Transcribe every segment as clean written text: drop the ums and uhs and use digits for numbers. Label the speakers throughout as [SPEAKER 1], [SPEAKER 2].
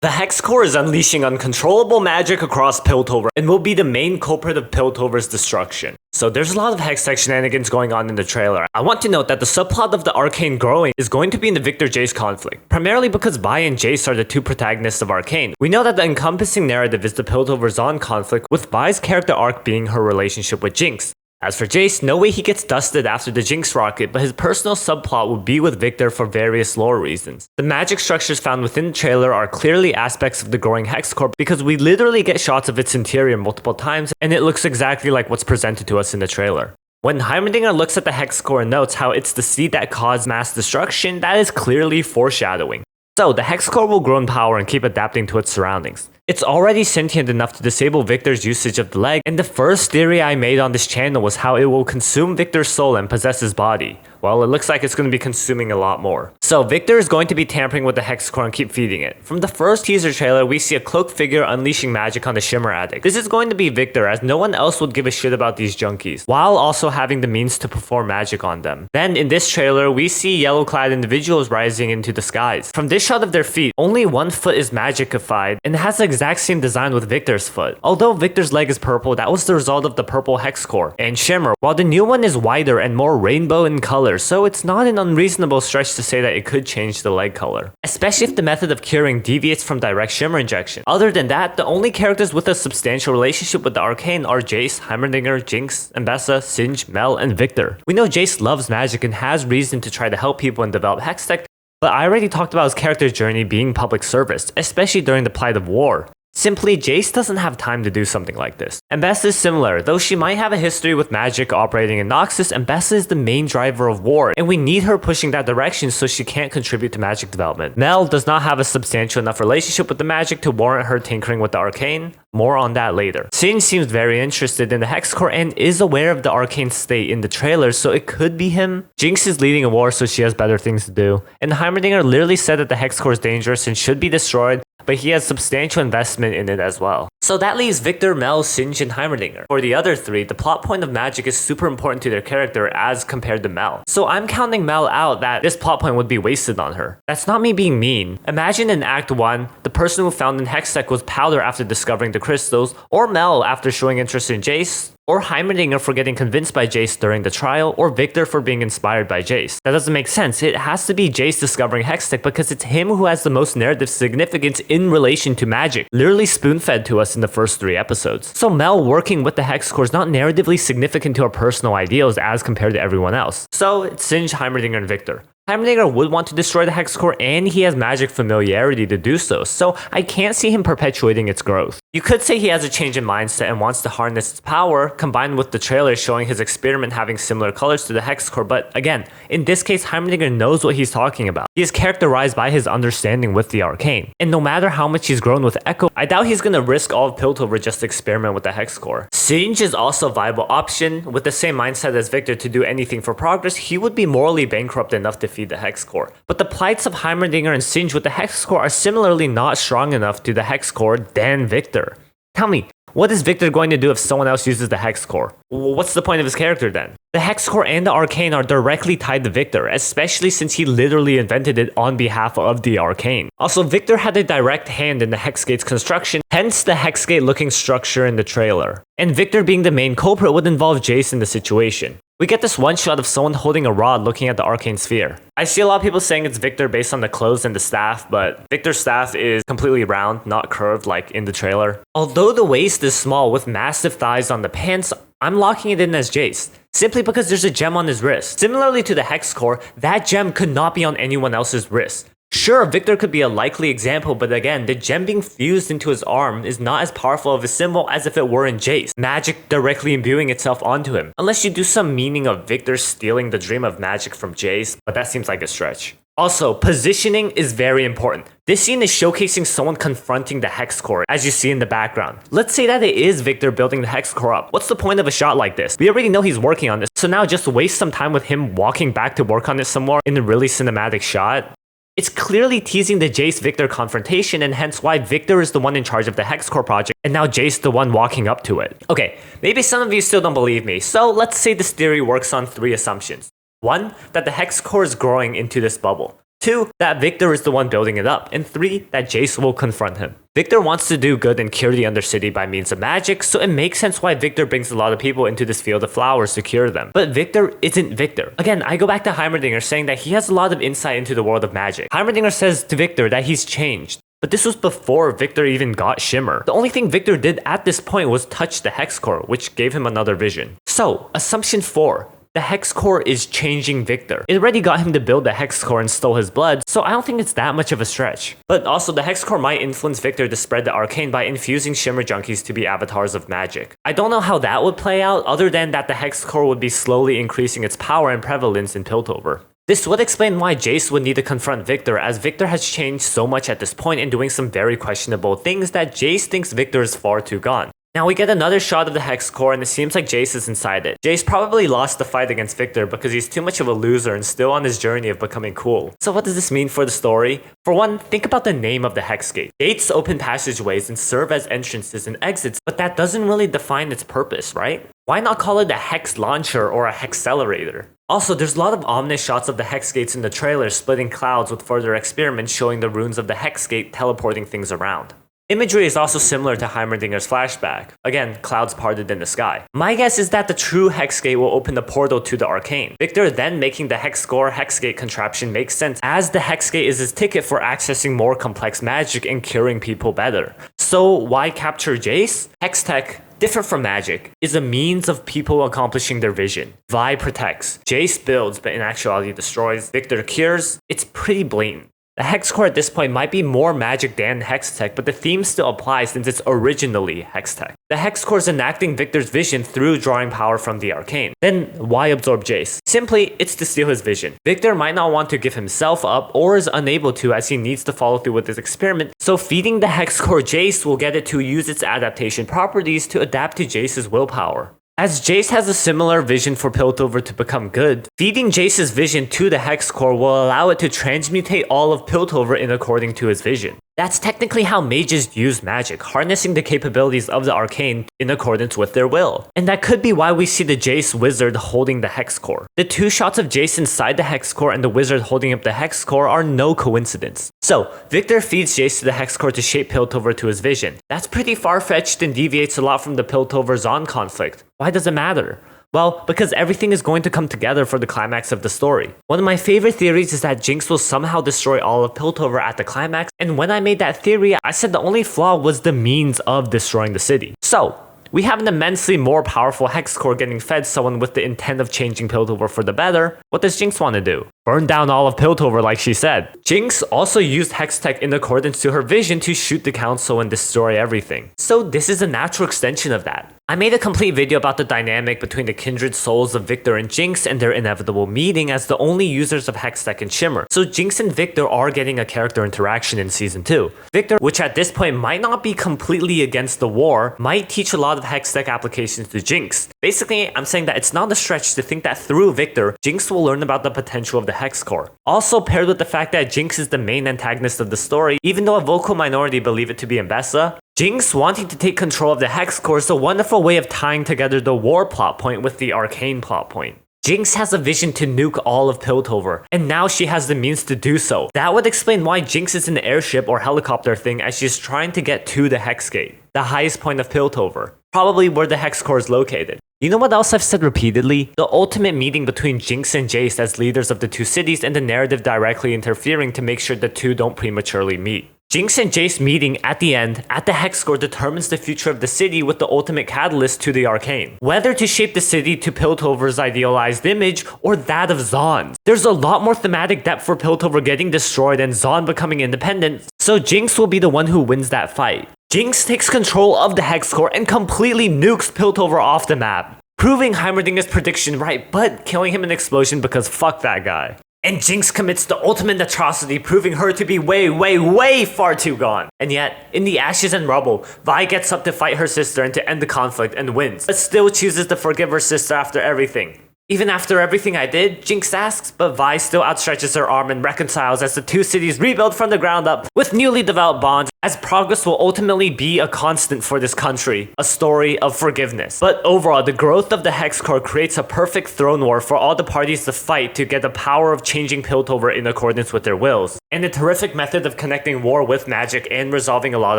[SPEAKER 1] The Hexcore is unleashing uncontrollable magic across Piltover and will be the main culprit of Piltover's destruction. So there's a lot of Hextech shenanigans going on in the trailer. I want to note that the subplot of the Arcane growing is going to be in the Viktor-Jayce conflict, primarily because Vi and Jayce are the two protagonists of Arcane. We know that the encompassing narrative is the Piltover Zon conflict, with Vi's character arc being her relationship with Jinx. As for Jayce, no way he gets dusted after the Jinx rocket, but his personal subplot will be with Viktor for various lore reasons. The magic structures found within the trailer are clearly aspects of the growing Hexcore because we literally get shots of its interior multiple times and it looks exactly like what's presented to us in the trailer. When Heimerdinger looks at the Hexcore and notes how it's the seed that caused mass destruction, that is clearly foreshadowing. So, the Hexcore will grow in power and keep adapting to its surroundings. It's already sentient enough to disable Viktor's usage of the leg, and the first theory I made on this channel was how it will consume Viktor's soul and possess his body. Well, it looks like it's going to be consuming a lot more. So, Viktor is going to be tampering with the Hexcore and keep feeding it. From the first teaser trailer, we see a cloaked figure unleashing magic on the Shimmer Addict. This is going to be Viktor, as no one else would give a shit about these junkies, while also having the means to perform magic on them. Then, in this trailer, we see yellow-clad individuals rising into the skies. From this shot of their feet, only one foot is magicified, and it has the exact same design with Viktor's foot. Although Viktor's leg is purple, that was the result of the purple Hexcore and Shimmer, while the new one is wider and more rainbow in color, so it's not an unreasonable stretch to say that it could change the leg color, especially if the method of curing deviates from direct Shimmer injection. Other than that, the only characters with a substantial relationship with the Arcane are Jayce, Heimerdinger, Jinx, Ambessa, Singe, Mel, and Viktor. We know Jayce loves magic and has reason to try to help people and develop Hextech, but I already talked about his character journey being public service, especially during the plight of war. Simply, Jayce doesn't have time to do something like this. Ambessa is similar, though she might have a history with magic operating in Noxus. Ambessa is the main driver of war, and we need her pushing that direction so she can't contribute to magic development. Mel does not have a substantial enough relationship with the magic to warrant her tinkering with the Arcane. More on that later. Singe seems very interested in the Hexcore and is aware of the Arcane state in the trailer, so it could be him. Jinx is leading a war, so she has better things to do. And Heimerdinger literally said that the Hexcore is dangerous and should be destroyed, but he has substantial investment in it as well. So that leaves Viktor, Mel, Singe, and Heimerdinger. For the other three, the plot point of magic is super important to their character as compared to Mel. So I'm counting Mel out that this plot point would be wasted on her. That's not me being mean. Imagine in Act 1, the person who found in Hextech was Powder after discovering the crystals, or Mel after showing interest in Jayce, or Heimerdinger for getting convinced by Jayce during the trial, or Viktor for being inspired by Jayce. That doesn't make sense. It has to be Jayce discovering Hextech because it's him who has the most narrative significance in relation to magic, literally spoon-fed to us in the first 3 episodes. So Mel working with the Hexcore is not narratively significant to her personal ideals as compared to everyone else. So it's Singe, Heimerdinger, and Viktor. Heimerdinger would want to destroy the Hexcore, and he has magic familiarity to do so I can't see him perpetuating its growth. You could say he has a change in mindset and wants to harness its power, combined with the trailer showing his experiment having similar colors to the Hexcore, but again, in this case, Heimerdinger knows what he's talking about. He is characterized by his understanding with the Arcane, and no matter how much he's grown with Echo, I doubt he's gonna risk all of Piltover just to experiment with the Hexcore. Singe is also a viable option. With the same mindset as Viktor to do anything for progress, he would be morally bankrupt enough to feed the Hexcore. But the plights of Heimerdinger and Singe with the Hexcore are similarly not strong enough to the Hexcore than Viktor. Tell me, what is Viktor going to do if someone else uses the Hexcore? What's the point of his character then? The Hexcore and the Arcane are directly tied to Viktor, especially since he literally invented it on behalf of the Arcane. Also, Viktor had a direct hand in the Hexgate's construction, hence the Hexgate looking structure in the trailer. And Viktor being the main culprit would involve Jayce in the situation. We get this one shot of someone holding a rod looking at the Arcane sphere. I see a lot of people saying it's Viktor based on the clothes and the staff, but Viktor's staff is completely round, not curved like in the trailer. Although the waist is small with massive thighs on the pants, I'm locking it in as Jayce, simply because there's a gem on his wrist. Similarly to the Hexcore, that gem could not be on anyone else's wrist. Sure, Viktor could be a likely example, but again, the gem being fused into his arm is not as powerful of a symbol as if it were in Jayce, magic directly imbuing itself onto him. Unless you do some meaning of Viktor stealing the dream of magic from Jayce, but that seems like a stretch. Also, positioning is very important. This scene is showcasing someone confronting the Hexcore, as you see in the background. Let's say that it is Viktor building the Hexcore up. What's the point of a shot like this? We already know he's working on this, so now just waste some time with him walking back to work on it some more in a really cinematic shot? It's clearly teasing the Jayce-Viktor confrontation, and hence why Viktor is the one in charge of the Hexcore project, and now Jayce the one walking up to it. Okay, maybe some of you still don't believe me, so let's say this theory works on 3 assumptions. 1, that the Hexcore is growing into this bubble. 2, that Viktor is the one building it up, and 3, that Jayce will confront him. Viktor wants to do good and cure the Undercity by means of magic, so it makes sense why Viktor brings a lot of people into this field of flowers to cure them. But Viktor isn't Viktor. Again, I go back to Heimerdinger saying that he has a lot of insight into the world of magic. Heimerdinger says to Viktor that he's changed. But this was before Viktor even got Shimmer. The only thing Viktor did at this point was touch the Hexcore, which gave him another vision. So, assumption 4. The Hexcore is changing Viktor. It already got him to build the Hexcore and stole his blood, so I don't think it's that much of a stretch. But also, the Hexcore might influence Viktor to spread the Arcane by infusing Shimmer Junkies to be avatars of magic. I don't know how that would play out, other than that the Hexcore would be slowly increasing its power and prevalence in Piltover. This would explain why Jayce would need to confront Viktor, as Viktor has changed so much at this point and doing some very questionable things that Jayce thinks Viktor is far too gone. Now we get another shot of the Hexcore and it seems like Jayce is inside it. Jayce probably lost the fight against Viktor because he's too much of a loser and still on his journey of becoming cool. So what does this mean for the story? For one, think about the name of the Hexgate. Gates open passageways and serve as entrances and exits, but that doesn't really define its purpose, right? Why not call it a Hex Launcher or a Hexcelerator? Also, there's a lot of ominous shots of the Hexgates in the trailer splitting clouds with further experiments showing the runes of the Hexgate teleporting things around. Imagery is also similar to Heimerdinger's flashback. Again, clouds parted in the sky. My guess is that the true Hexgate will open the portal to the Arcane. Viktor then making the Hexcore Hexgate contraption makes sense, as the Hexgate is his ticket for accessing more complex magic and curing people better. So why capture Jayce? Hextech, different from magic, is a means of people accomplishing their vision. Vi protects, Jayce builds but in actuality destroys, Viktor cures. It's pretty blatant. The Hexcore at this point might be more magic than Hextech, but the theme still applies since it's originally Hextech. The Hexcore is enacting Viktor's vision through drawing power from the Arcane. Then why absorb Jayce? Simply, it's to steal his vision. Viktor might not want to give himself up or is unable to, as he needs to follow through with his experiment, so feeding the Hexcore Jayce will get it to use its adaptation properties to adapt to Jayce's willpower. As Jayce has a similar vision for Piltover to become good, feeding Jayce's vision to the Hexcore will allow it to transmutate all of Piltover in according to his vision. That's technically how mages use magic, harnessing the capabilities of the Arcane in accordance with their will. And that could be why we see the Jayce wizard holding the Hexcore. The two shots of Jayce inside the Hexcore and the wizard holding up the Hexcore are no coincidence. So, Viktor feeds Jayce to the Hexcore to shape Piltover to his vision. That's pretty far-fetched and deviates a lot from the Piltover-Zon conflict. Why does it matter? Well, because everything is going to come together for the climax of the story. One of my favorite theories is that Jinx will somehow destroy all of Piltover at the climax, and when I made that theory, I said the only flaw was the means of destroying the city. So, we have an immensely more powerful Hexcore getting fed someone with the intent of changing Piltover for the better. What does Jinx want to do? Burn down all of Piltover like she said. Jinx also used Hextech in accordance to her vision to shoot the council and destroy everything. So this is a natural extension of that. I made a complete video about the dynamic between the kindred souls of Viktor and Jinx and their inevitable meeting as the only users of Hextech and Shimmer. So Jinx and Viktor are getting a character interaction in Season 2. Viktor, which at this point might not be completely against the war, might teach a lot of Hextech applications to Jinx. Basically, I'm saying that it's not a stretch to think that through Viktor, Jinx will learn about the potential of the Hexcore. Also paired with the fact that Jinx is the main antagonist of the story, even though a vocal minority believe it to be Mbessa, Jinx wanting to take control of the Hexcore is a wonderful way of tying together the war plot point with the Arcane plot point. Jinx has a vision to nuke all of Piltover, and now she has the means to do so. That would explain why Jinx is in the airship or helicopter thing as she's trying to get to the Hexgate, the highest point of Piltover, probably where the Hexcore is located. You know what else I've said repeatedly? The ultimate meeting between Jinx and Jayce as leaders of the two cities and the narrative directly interfering to make sure the two don't prematurely meet. Jinx and Jayce meeting at the end at the Hexcore determines the future of the city with the ultimate catalyst to the Arcane. Whether to shape the city to Piltover's idealized image or that of Zaun's. There's a lot more thematic depth for Piltover getting destroyed and Zaun becoming independent, so Jinx will be the one who wins that fight. Jinx takes control of the Hexcore and completely nukes Piltover off the map, proving Heimerdinger's prediction right, but killing him in an explosion because fuck that guy. And Jinx commits the ultimate atrocity, proving her to be way far too gone. And yet, in the ashes and rubble, Vi gets up to fight her sister and to end the conflict and wins, but still chooses to forgive her sister after everything. Even after everything I did, Jinx asks, but Vi still outstretches her arm and reconciles as the two cities rebuild from the ground up with newly developed bonds as progress will ultimately be a constant for this country, a story of forgiveness. But overall, the growth of the Hexcore creates a perfect throne war for all the parties to fight to get the power of changing Piltover in accordance with their wills, and a terrific method of connecting war with magic and resolving a lot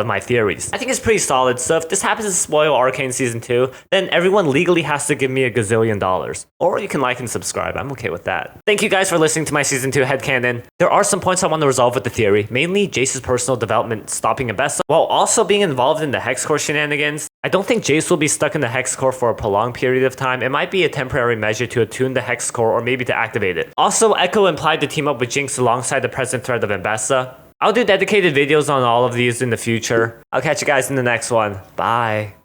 [SPEAKER 1] of my theories. I think it's pretty solid, so if this happens to spoil Arcane Season 2, then everyone legally has to give me $1 gazillion. Or you can like and subscribe, I'm okay with that. Thank you guys for listening to my Season 2 headcanon. There are some points I want to resolve with the theory, mainly Jayce's personal development stopping Abessa, while also being involved in the Hexcore shenanigans. I don't think Jayce will be stuck in the Hexcore for a prolonged period of time. It might be a temporary measure to attune the Hexcore or maybe to activate it. Also, Echo implied to team up with Jinx alongside the present threat of Abessa. I'll do dedicated videos on all of these in the future. I'll catch you guys in the next one. Bye.